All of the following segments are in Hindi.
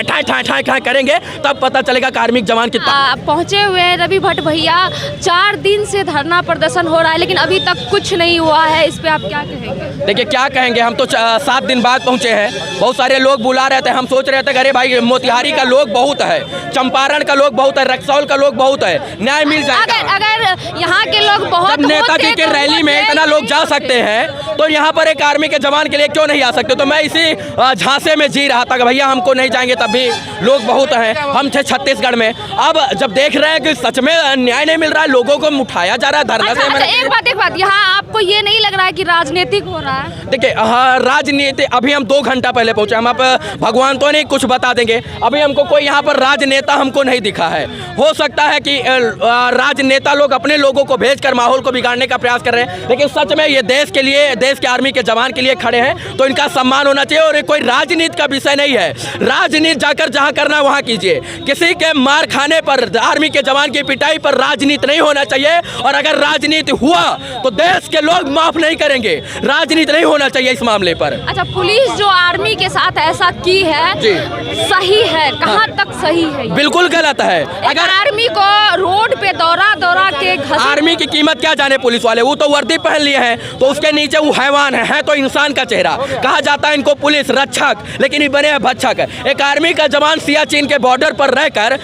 ठाए ठाए ठाए ठाए ठाए करेंगे तब पता चलेगा कार्मिक जवान कितना। पहुंचे हुए हैं रवि भट्ट भैया, 4 दिन से धरना प्रदर्शन हो रहा है लेकिन अभी तक कुछ नहीं हुआ है, इस पे आप क्या कहेंगे? देखिए क्या कहेंगे, हम तो 7 दिन बाद पहुंचे हैं, बहुत सारे लोग बुला रहे थे, हम सोच रहे थे अरे भाई मोतिहारी का लोग बहुत है, चंपारण का लोग बहुत है, रक्सौल का लोग बहुत है, न्याय मिल जाएगा। अगर यहाँ के लोग बहुत नेताजी के रैली में इतना लोग जा सकते हैं तो यहाँ पर एक आर्मी के जवान के लिए क्यों नहीं आ सकते? तो मैं इसी झांसे में जी रहा था कि भैया हमको नहीं जाएंगे, तब भी लोग बहुत हैं। हम थे छत्तीसगढ़ में, अब जब देख रहे हैं कि सच में न्याय नहीं मिल रहा है, लोगों को उठाया जा रहा है धरना से। एक बात, यहाँ आपको ये नहीं लग रहा है कि राजनीतिक हो रहा है? देखिए राजनीति, अभी हम 2 घंटा पहले पहुंचे, हम आप भगवान तो नहीं कुछ बता देंगे, अभी हमको कोई यहाँ पर राजनेता हमको नहीं दिखा है। हो सकता है कि राजनेता लोग अपने लोगों को भेजकर माहौल को बिगाड़ने का प्रयास कर रहे हैं, लेकिन सच में ये देश के लिए, देश के आर्मी के जवान के लिए खड़े हैं तो इनका सम्मान होना चाहिए। और ये कोई राजनीति का विषय नहीं है, राजनीति जाकर जहाँ करना वहाँ कीजिए। किसी के मार खाने पर, आर्मी के जवान की पिटाई पर राजनीति नहीं होना चाहिए, और अगर राजनीति हुआ तो देश के लोग माफ नहीं करेंगे। राजनीति नहीं होना चाहिए इस मामले पर। अच्छा, पुलिस जो आर्मी के साथ ऐसा की है सही है? कहाँ तक सही है? बिल्कुल गलत है। अगर आर्मी को रोड पे दौरा के आर्मी की कीमत क्या जाने पुलिस वाले, वो तो वर्दी पहन लिए हैं तो उसके नीचे वो हैवान है तो इंसान का चेहरा। कहा जाता है इनको पुलिस रक्षक, लेकिन ये बने हैं भक्षक। एक आर्मी का जवान सियाचिन के बॉर्डर पर रहकर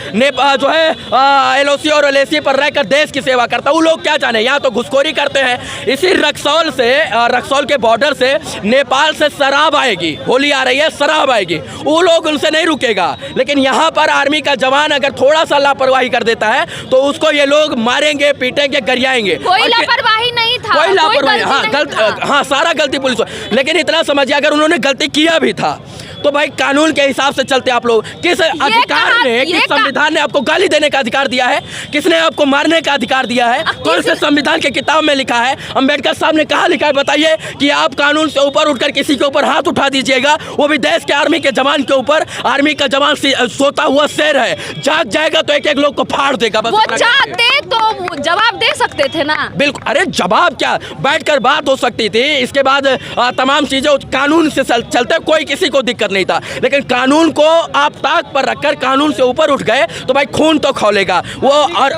जो है LOC और LAC पर रहकर देश की सेवा करता है। वो लोग क्या जाने, यहाँ तो घुसखोरी करते हैं। इसी रक्सौल के बॉर्डर से नेपाल से शराब आएगी, होली आ रही है, शराब आएगी, वो लोग उनसे नहीं रुकेगा। लेकिन यहाँ पर आर्मी का जवान अगर थोड़ा सा लापरवाही कर देता है तो उसको ये लोग मारेंगे, पीटेंगे, गरियाएंगे। कोई लापरवाही नहीं था, कोई लापरवाही, हाँ सारा गलती पुलिस। लेकिन इतना समझिए अगर उन्होंने गलती किया भी था तो भाई कानून के हिसाब से चलते आप लोग। किस अधिकार ने, किस संविधान ने आपको गाली देने का अधिकार दिया है? किसने आपको मारने का अधिकार दिया है? कौन से संविधान के किताब में लिखा है? अंबेडकर साहब ने कहा लिखा है बताइए कि आप कानून से ऊपर उठकर किसी के ऊपर हाथ उठा दीजिएगा, वो भी देश के आर्मी के जवान के ऊपर। आर्मी का जवान सोता हुआ शेर है, जाग जाएगा तो एक एक लोग को फाड़ देगा। वो जागते तो जवाब दे सकते थे ना? बिल्कुल, अरे जवाब क्या, बैठकर बात हो सकती थी। इसके बाद तमाम चीजें कानून से चलते, कोई किसी को दिक्कत नहीं था। लेकिन कानून को आप ताक पर रखकर कानून से ऊपर उठ गए तो भाई खून तो खौलेगा। वो और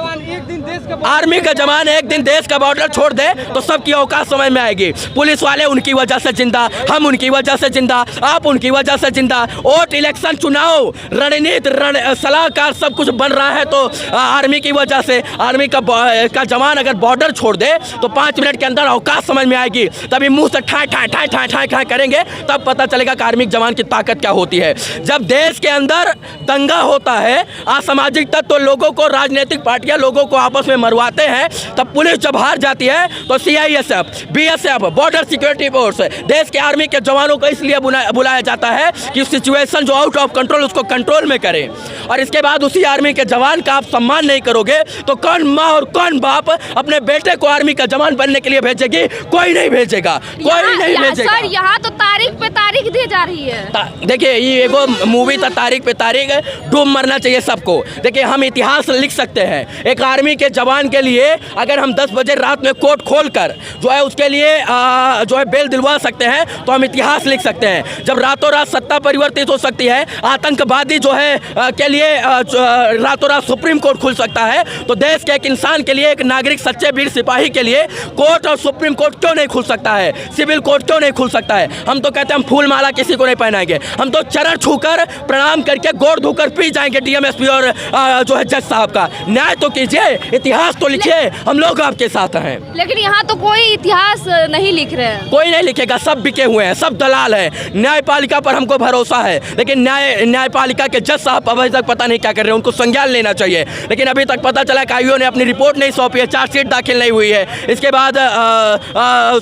आर्मी का जवान एक दिन देश का बॉर्डर छोड़ दे तो सबकी औकात समझ में आएगी। पुलिस वाले उनकी वजह से जिंदा, हम उनकी वजह से जिंदा, आप उनकी वजह से जिंदा। वोट, इलेक्शन, चुनाव, रणनीति, सलाहकार सब कुछ बन रहा है तो आर्मी की वजह से। आर्मी का जवान अगर बॉर्डर छोड़ दे तो 5 मिनट के अंदर औकात समझ में आएगी। तभी मुंह से ठाए ठाए ठाए ठाए ठाए ठाए करेंगे तब पता चलेगा कार्मिक जवान की ताकत क्या होती है। जब देश के अंदर दंगा होता है, असामाजिक तत्व लोगों को, राजनीतिक पार्टियां लोगों को आपस में मरवाते हैं, तब पुलिस जब हार जाती है तो CISF, BSF, border security force, देश के आर्मी के जवानों को इसलिए बुलाया जाता है कि सिचुएशन जो आउट ऑफ कंट्रोल उसको कंट्रोल में करें। और इसके बाद उसी आर्मी के जवान का आप सम्मान नहीं करोगे तो कौन माँ और कौन बाप अपने बेटे को आर्मी का जवान बनने के लिए भेजेगी? कोई नहीं भेजेगा, कोई नहीं भेजेगा। सर यहाँ तो तारीख पे तारीख दी जा रही है। देखिए ये एगो मूवी था, तारीख पे तारीख, डूब मरना चाहिए सबको। देखिए हम इतिहास लिख सकते हैं। एक आर्मी के जवान के लिए अगर हम 10 बजे रात में कोर्ट खोलकर जो है उसके लिए जो है बेल दिलवा सकते हैं तो हम इतिहास लिख सकते हैं। जब रातों रात सत्ता परिवर्तित हो सकती है, आतंकवादी जो है के लिए रातों रात सुप्रीम कोर्ट खुल सकता है, तो देश के एक इंसान के लिए, एक नागरिक, सच्चे वीर सिपाही के लिए कोर्ट और सुप्रीम कोर्ट क्यों नहीं खुल सकता है? सिविल कोर्ट क्यों नहीं खुल सकता है? हम तो कहते हैं हम फूल माला किसी को नहीं पहनाएंगे, हम तो चरण छूकर प्रणाम करके गोड़ धोकर पी जाएंगे DMSP और जो है जज साहब का। न्याय तो कीजिए, इतिहास तो लिखिए, हम लोग आपके साथ हैं। लेकिन यहाँ तो कोई इतिहास नहीं लिख रहे हैं। कोई नहीं लिखेगा, सब बिके हुए हैं, सब दलाल है। न्यायपालिका पर हमको भरोसा है, लेकिन न्यायपालिका के जज साहब अभी तक पता नहीं क्या कर रहे हैं, उनको संज्ञान लेना चाहिए। लेकिन अभी तक पता चला कि IO ने अपनी रिपोर्ट नहीं सौंपी है, चार्जशीट दाखिल नहीं हुई है, इसके बाद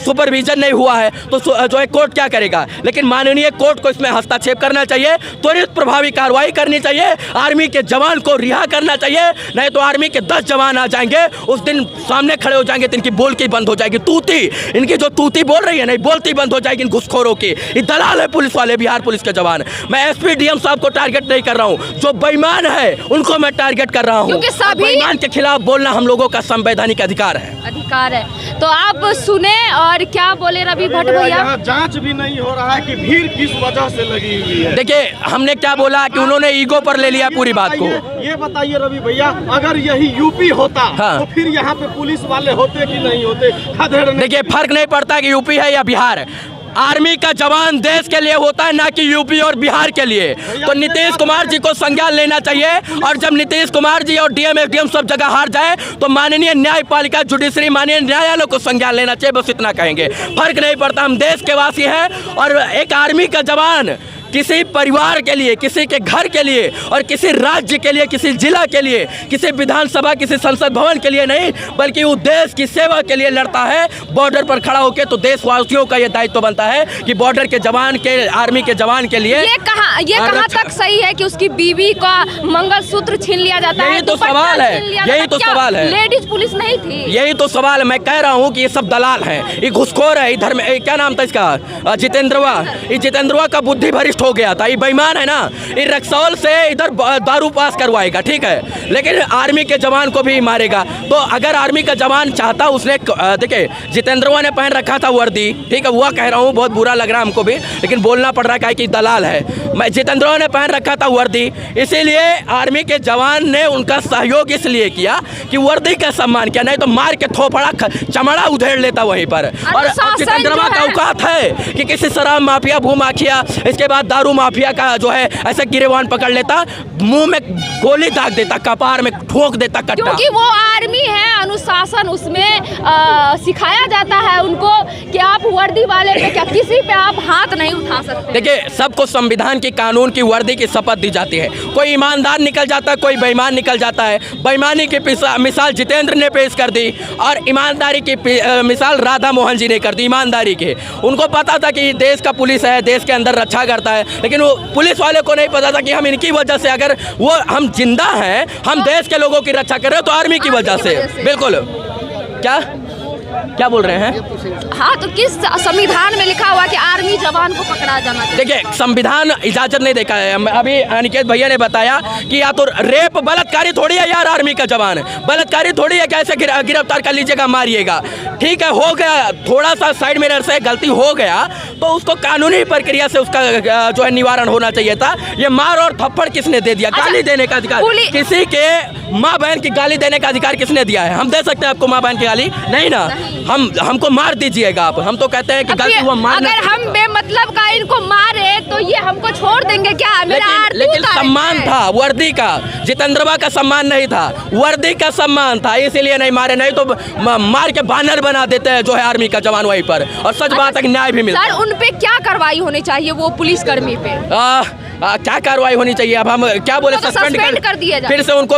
सुपरविजन नहीं हुआ है, तो जो है कोर्ट क्या करेगा? लेकिन माननीय कोर्ट को इसमें हस्तक्षेप करना चाहिए, त्वरित प्रभावी कार्रवाई करनी चाहिए, आर्मी के जवान को रिहा करना चाहिए। नहीं तो आर्मी के 10 जवान आ जाएंगे, उस दिन सामने खड़े हो जाएंगे तो इनकी बोल की बंद हो जाएगी, तूती, इनकी जो तूती बोल रही है नहीं, बोलती बंद हो जाएगी इन घुसखोरों की। ये दलाल है पुलिस वाले, बिहार पुलिस के जवान। मैं SP DM साहब को टारगेट नहीं कर रहा हूँ, जो बेईमान है उनको मैं टारगेट कर रहा हूँ। क्योंकि सभी बेईमान के खिलाफ बोलना हम लोगों का संवैधानिक अधिकार है। तो आप सुने और क्या बोले रवि भट्ट भैया। यहाँ जांच भी नहीं हो रहा है कि भीड़ किस वजह से लगी हुई है। देखिए हमने क्या बोला कि उन्होंने ईगो पर ले लिया पूरी बात को। ये बताइए रवि भैया, अगर यही यूपी होता हाँ। तो फिर यहाँ पे पुलिस वाले होते कि नहीं होते? देखिए फर्क नहीं पड़ता कि यूपी है या बिहार, आर्मी का जवान देश के लिए होता है, ना कि यूपी और बिहार के लिए। तो नीतीश कुमार जी को संज्ञान लेना चाहिए, और जब नीतीश कुमार जी और डीएम एसडीएम सब जगह हार जाए तो माननीय न्यायपालिका जुडिशरी माननीय न्यायालय को संज्ञान लेना चाहिए, बस इतना कहेंगे। फर्क नहीं पड़ता, हम देश के वासी हैं, और एक आर्मी का जवान किसी परिवार के लिए, किसी के घर के लिए, और किसी राज्य के लिए, किसी जिला के लिए, किसी विधानसभा, किसी संसद भवन के लिए नहीं, बल्कि वो देश की सेवा के लिए लड़ता है बॉर्डर पर खड़ा होकर। तो देशवासियों का ये दायित्व बनता है कि बॉर्डर के जवान के, आर्मी के जवान के लिए। ये कहाँ तक सही है कि उसकी बीवी का मंगलसूत्र छीन लिया जाता है? यही तो सवाल है, यही तो सवाल है। लेडीज पुलिस नहीं थी, यही तो सवाल है। मैं कह रहा हूँ कि ये सब दलाल हैं, ये घुसखोर है। इधर में क्या नाम था इसका, जितेंद्रवा। ये जितेंद्रवा का बुद्धि भ्रष्ट हो गया था, ये बेईमान है ना। ये रक्सौल से इधर दारू पास करवाएगा, ठीक है, लेकिन आर्मी के जवान को भी मारेगा। तो अगर आर्मी का जवान चाहता, उसने देखिए जितेंद्रवा ने पहन रखा था वर्दी, ठीक है, वह कह रहा हूँ, बहुत बुरा लग रहा है हमको भी, लेकिन बोलना पड़ रहा है कि दलाल है। मैं जितेंद्रवा ने पहन रखा था वर्दी, इसीलिए आर्मी के जवान ने उनका सहयोग इसलिए किया कि वर्दी का सम्मान किया, नहीं तो मार के थोपड़ा चमड़ा उधेड़ लेता वहीं पर। और जितेंद्रवा का औकात है कि किसी शराब माफिया, भू माफिया, इसके बाद दारू माफिया का जो है ऐसे गिरेवान पकड़ लेता, मुंह में गोली दाग देता, कपार में ठोक देता कट्टा। क्योंकि वो आर्मी है, अनुशासन उसमें सिखाया जाता है उनको कि आप वर्दी वाले पे क्या, किसी पे आप हाथ नहीं उठा सकते। देखिए सबको संविधान की, कानून की, वर्दी की शपथ दी जाती है। कोई ईमानदार निकल जाता है, कोई बेईमान निकल जाता है। बेईमानी की मिसाल जितेंद्र ने पेश कर दी, और ईमानदारी की मिसाल राधा मोहन जी ने कर दी। ईमानदारी के, उनको पता था कि देश का पुलिस है, देश के अंदर रक्षा करता है, लेकिन वो पुलिस वाले को नहीं पता था कि हम इनकी वजह से, अगर वो हम जिंदा हैं, हम देश के लोगों की रक्षा कर रहे हैं, तो आर्मी की वजह से। बिल्कुल। क्या बोल रहे हैं? हाँ, तो किस संविधान में लिखा हुआ कि आर्मी जवान को पकड़ा जाना चाहिए? देखिए संविधान इजाजत नहीं देता है। अभी अनिकेत भैया ने बताया कि या तो रेप, बलात्कारी थोड़ी है यार आर्मी का जवान, बलात्कारी थोड़ी है कि ऐसे गिरफ्तार कर लीजिएगा, मारिएगा। ठीक है, हो गया, थोड़ा सा साइड मिरर से गलती हो गया तो उसको कानूनी प्रक्रिया से उसका जो है निवारण होना चाहिए था। ये मार और थप्पड़ किसने दे दिया? गाली देने का अधिकार किसी के, माँ बहन की गाली देने का अधिकार किसने दिया है? हम दे सकते हैं आपको माँ बहन की गाली? नहीं ना। हमको मार दीजिएगा आप, हम तो कहते हैं कि गलती हुआ मारना। अगर हम बेमतलब का इनको मारे तो ये हमको छोड़ देंगे क्या? लेकिन सम्मान था वर्दी का, जितेंद्रवा का सम्मान नहीं था, वर्दी का सम्मान था, इसीलिए नहीं मारे, नहीं तो मार के बानर बना देते हैं जो है आर्मी का जवान वहीं पर। और सच बात है कि न्याय भी मिलता है। सर उन पे क्या कार्रवाई होनी चाहिए, वो पुलिसकर्मी पे? क्या कार्रवाई होनी चाहिए? अब हम क्या बोले, सस्पेंड कर दिया जाए, फिर से उनको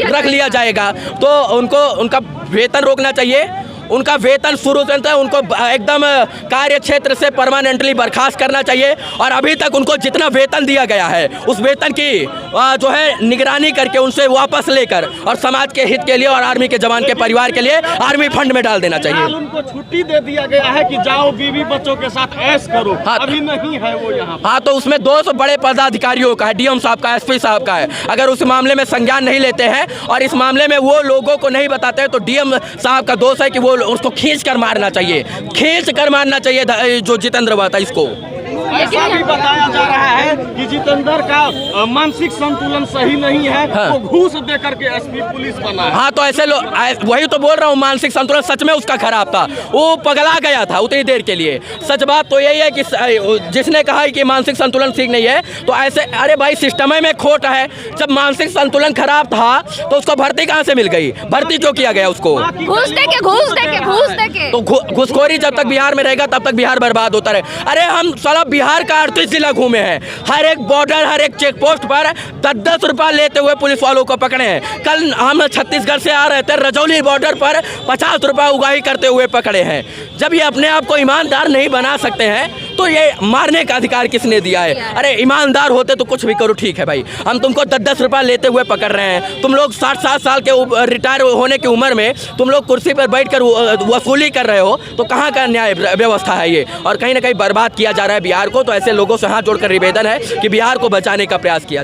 रख लिया जाएगा। तो उनको उनका वेतन रोकना चाहिए, उनका वेतन शुरू से उनको एकदम कार्य क्षेत्र से परमानेंटली बर्खास्त करना चाहिए। और अभी तक उनको जितना वेतन दिया गया है उस वेतन की जो है निगरानी करके उनसे वापस लेकर, और समाज के हित के लिए और आर्मी के जवान के परिवार के लिए आर्मी फंड में डाल देना चाहिए। उनको छुट्टी दे दिया गया है कि जाओ बीवी बच्चों के साथ ऐश करो। हाँ, अभी नहीं है वो यहाँ। हाँ, तो उसमें 200 बड़े पदाधिकारियों का है, डीएम साहब का, एसपी साहब का है। अगर उस मामले में संज्ञान नहीं लेते हैं और इस मामले में वो लोगों को नहीं बताते हैं, तो डीएम साहब का दोष है कि वो उसको खींच कर मारना चाहिए, खींच कर मारना चाहिए जो जितेंद्र था इसको। ऐसा भी बताया जा रहा है कि जितेंद्र का मानसिक संतुलन सही नहीं है। हाँ। तो घूस दे करके एसपी पुलिस बना है। हाँ, तो ऐसे लोग, वही तो बोल रहा हूँ, मानसिक संतुलन सच में उसका खराब था, वो पगला गया था उतनी देर के लिए। सच बात तो यही है कि जिसने कहा कि मानसिक संतुलन ठीक नहीं है, तो ऐसे, अरे भाई सिस्टम में खोट है। जब मानसिक संतुलन खराब था तो उसको भर्ती कहाँ से मिल गई? भर्ती क्यों किया गया उसको? घूस दे के। तो घुसखोरी जब तक बिहार में रहेगा तब तक बिहार बर्बाद होता रहे। अरे हम साला बिहार का 38 जिला घूमे हैं, हर एक बॉर्डर, हर एक चेक पोस्ट पर 10-10 रुपया लेते हुए पुलिस वालों को पकड़े हैं। कल हम छत्तीसगढ़ से आ रहे थे, रजौली बॉर्डर पर 50 रुपया उगाही करते हुए पकड़े हैं। जब ये अपने आप को ईमानदार नहीं बना सकते हैं तो ये मारने का अधिकार किसने दिया है? अरे ईमानदार होते तो कुछ भी करो, ठीक है भाई, हम तुमको 10-10 रुपया लेते हुए पकड़ रहे हैं। तुम लोग 60-60 साल के रिटायर होने की उम्र में तुम लोग कुर्सी पर बैठकर वसूली कर रहे हो, तो कहाँ का न्याय व्यवस्था है ये? और कहीं ना कहीं बर्बाद किया जा रहा है बिहार को। तो ऐसे लोगों से हाथ जोड़कर निवेदन है कि बिहार को बचाने का प्रयास किया।